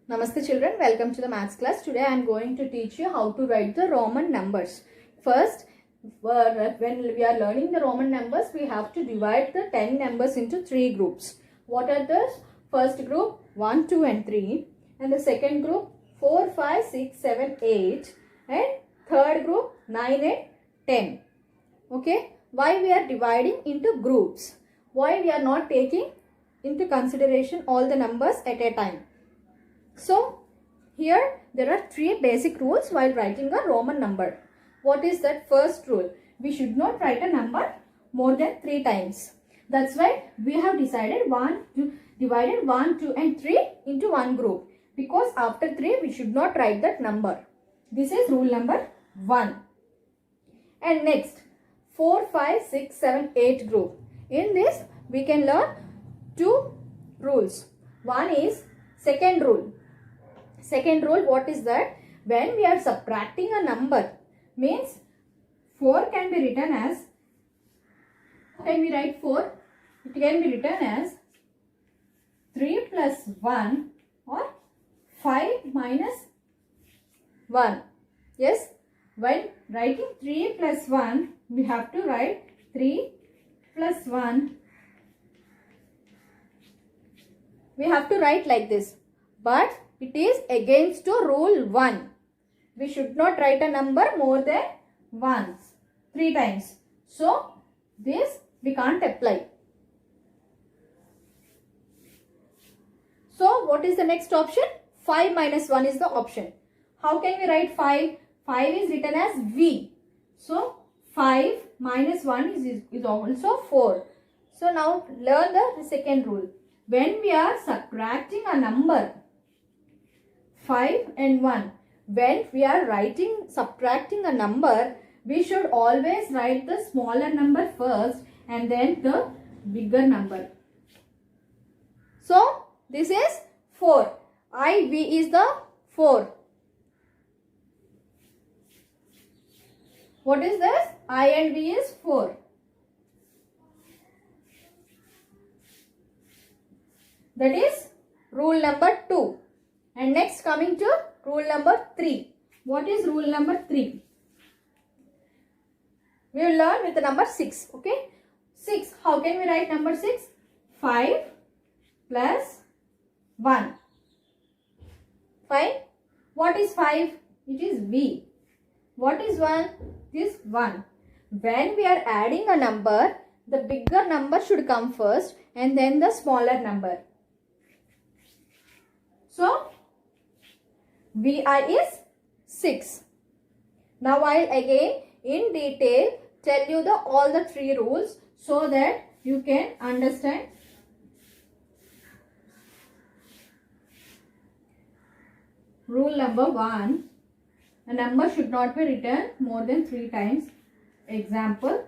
Namaste children, welcome to the maths class. Today I am going to teach you how to write the Roman numbers. First, when we are learning the Roman numbers, we have to divide the 10 numbers into 3 groups. What are those? First group 1, 2 and 3, and the second group 4, 5, 6, 7, 8, and third group 9 and 10. Okay, why we are dividing into groups? Why we are not taking into consideration all the numbers at a time? So, here there are 3 basic rules while writing a Roman number. What is that first rule? We should not write a number more than 3 times. That's why we have divided 1, 2 and 3 into one group. Because after 3 we should not write that number. This is rule number 1. And next 4, 5, 6, 7, 8 group. In this we can learn 2 rules. One is second rule. Second rule, what is that? When we are subtracting a number, means 4 can be written as, can we write 4? It can be written as 3 plus 1 or 5 minus 1. Yes, when writing 3 plus 1, we have to write 3 plus 1. We have to write like this. But it is against to rule 1. We should not write a number more than once, 3 times. So, this we can't apply. So, what is the next option? 5 minus 1 is the option. How can we write 5? 5 is written as V. So, 5 minus 1 is also 4. So, now learn the second rule. When we are subtracting a number, 5 and 1. When we are subtracting a number, we should always write the smaller number first and then the bigger number. So, this is 4. IV is the 4. What is this? I and V is 4. That is rule number 2. And next coming to rule number 3. What is rule number 3? We will learn with the number 6. Okay. 6. How can we write number 6? 5 plus 1. Fine. What is 5? It is V. What is 1? It is 1. When we are adding a number, the bigger number should come first and then the smaller number. So, VI is 6. Now, I'll again in detail tell you all the 3 rules so that you can understand. Rule number 1. A number should not be written more than 3 times. Example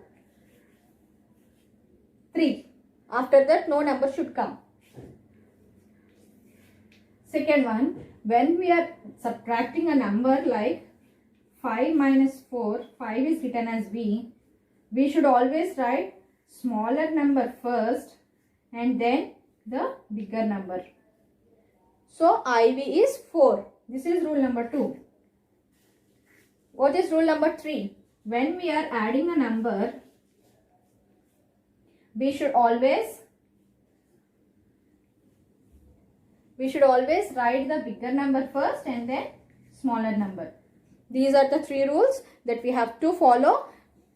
3. After that, no number should come. Second one, when we are subtracting a number like 5 minus 4, 5 is written as V. We should always write smaller number first and then the bigger number. So, IV is 4. This is rule number 2. What is rule number 3? When we are adding a number, we should always write the bigger number first and then smaller number. These are the 3 rules that we have to follow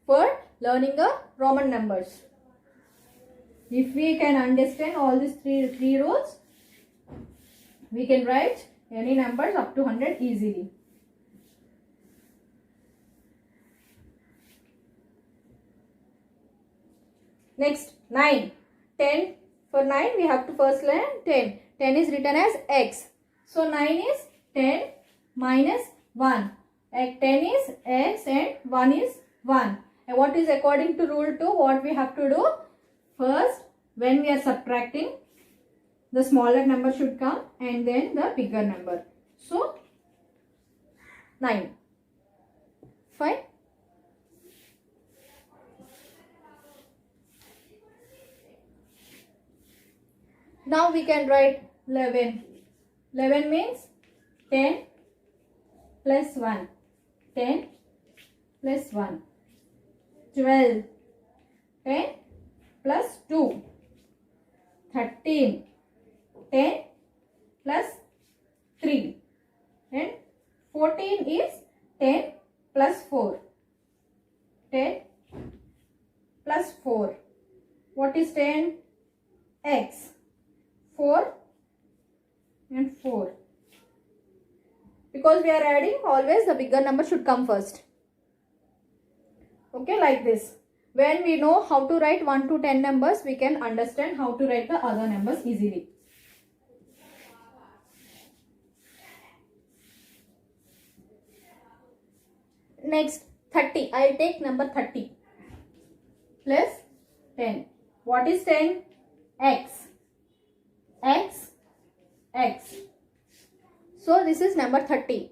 for learning the Roman numbers. If we can understand all these three rules, we can write any numbers up to 100 easily. Next, 9. 10. For 9, we have to first learn 10. 10 is written as X. So, 9 is 10 minus 1. 10 is X and 1 is 1. And what is according to rule 2? What we have to do? First, when we are subtracting, the smaller number should come and then the bigger number. So, 9. Fine. Now we can write 11. 11 means 10 plus 1, 10 plus 1, 12, 10 plus 2, 13, 10 plus 3, and 14 is 10 plus 4, 10 plus 4. What is 10? X. 4 and 4. Because we are adding, always the bigger number should come first. Okay, like this. When we know how to write 1 to 10 numbers, we can understand how to write the other numbers easily. Next, 30. I will take number 30 plus 10. What is 10? X. X. X. So this is number 30.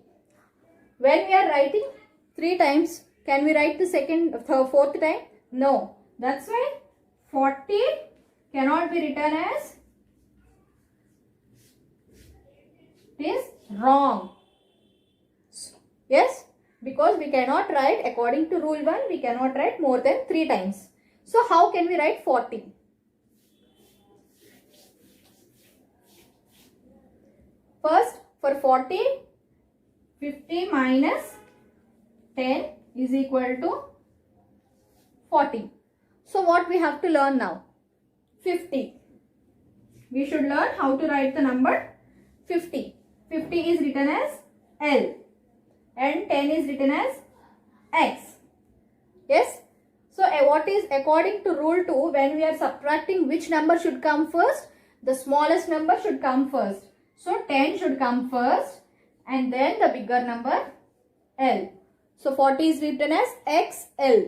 When we are writing 3 times, can we write the fourth time? No. That's why 40 cannot be written as, it is wrong. Yes, because we cannot write according to rule 1, we cannot write more than 3 times. So how can we write 40? First, for 40, 50 minus 10 is equal to 40. So what we have to learn now? 50. We should learn how to write the number 50. 50 is written as L and 10 is written as X. Yes? So what is according to rule 2, when we are subtracting, which number should come first? The smallest number should come first. So 10 should come first and then the bigger number L. So 40 is written as XL.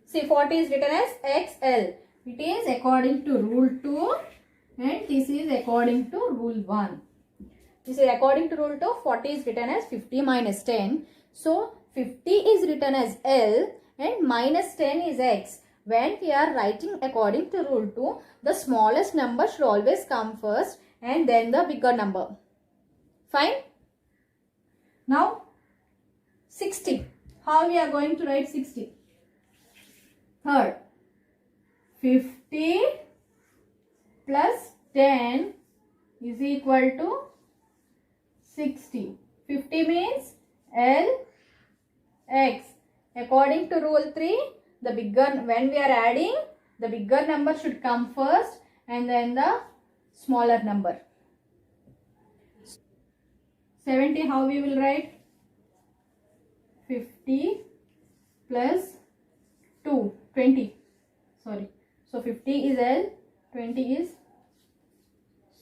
See, 40 is written as XL. It is according to rule 2 and this is according to rule 1. This is according to rule 2, 40 is written as 50 minus 10. So, 50 is written as L and minus 10 is X. When we are writing according to rule 2, the smallest number should always come first and then the bigger number. Fine? Now, 60. How we are going to write 60? Third, 50 plus 10 is equal to 60. 50 means L, X. According to rule 3, the bigger, when we are adding, the bigger number should come first and then the smaller number. 70, how we will write? 50 plus 2, 20. Sorry. So 50 is L, 20 is.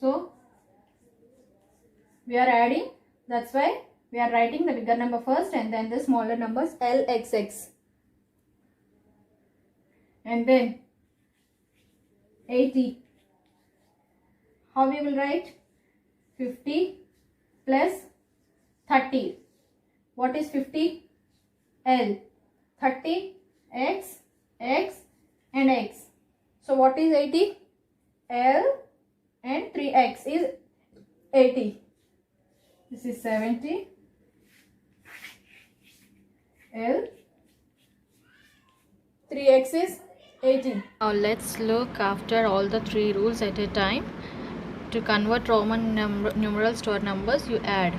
So we are adding. That's why we are writing the bigger number first and then the smaller numbers L, X, X. And then 80. How we will write? 50 plus 30. What is 50? L. 30, X, X and X. So what is 80? L and 3X is 80. This is 70. L. 3X is 80. Now let's look after all the 3 rules at a time. To convert Roman numerals to our numbers, you add.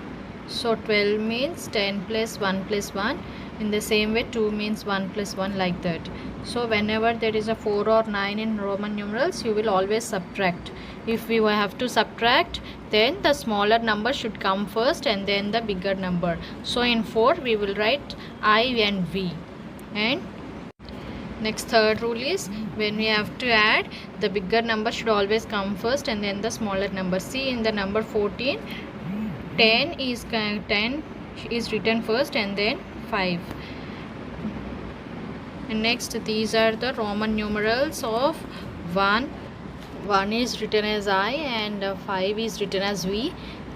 So 12 means 10 plus 1 plus 1. In the same way 2 means 1 plus 1, like that. So whenever there is a 4 or 9 in Roman numerals, you will always subtract. If we have to subtract, then the smaller number should come first and then the bigger number. So in 4 we will write I and V. And next, third rule is, when we have to add, the bigger number should always come first and then the smaller number. See, in the number 14, 10 is written first and then 5. And next, these are the Roman numerals of 1. 1 is written as I and 5 is written as V.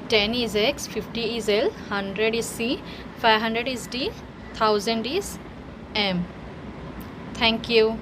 10 is X, 50 is L, 100 is C, 500 is D, 1000 is M. Thank you.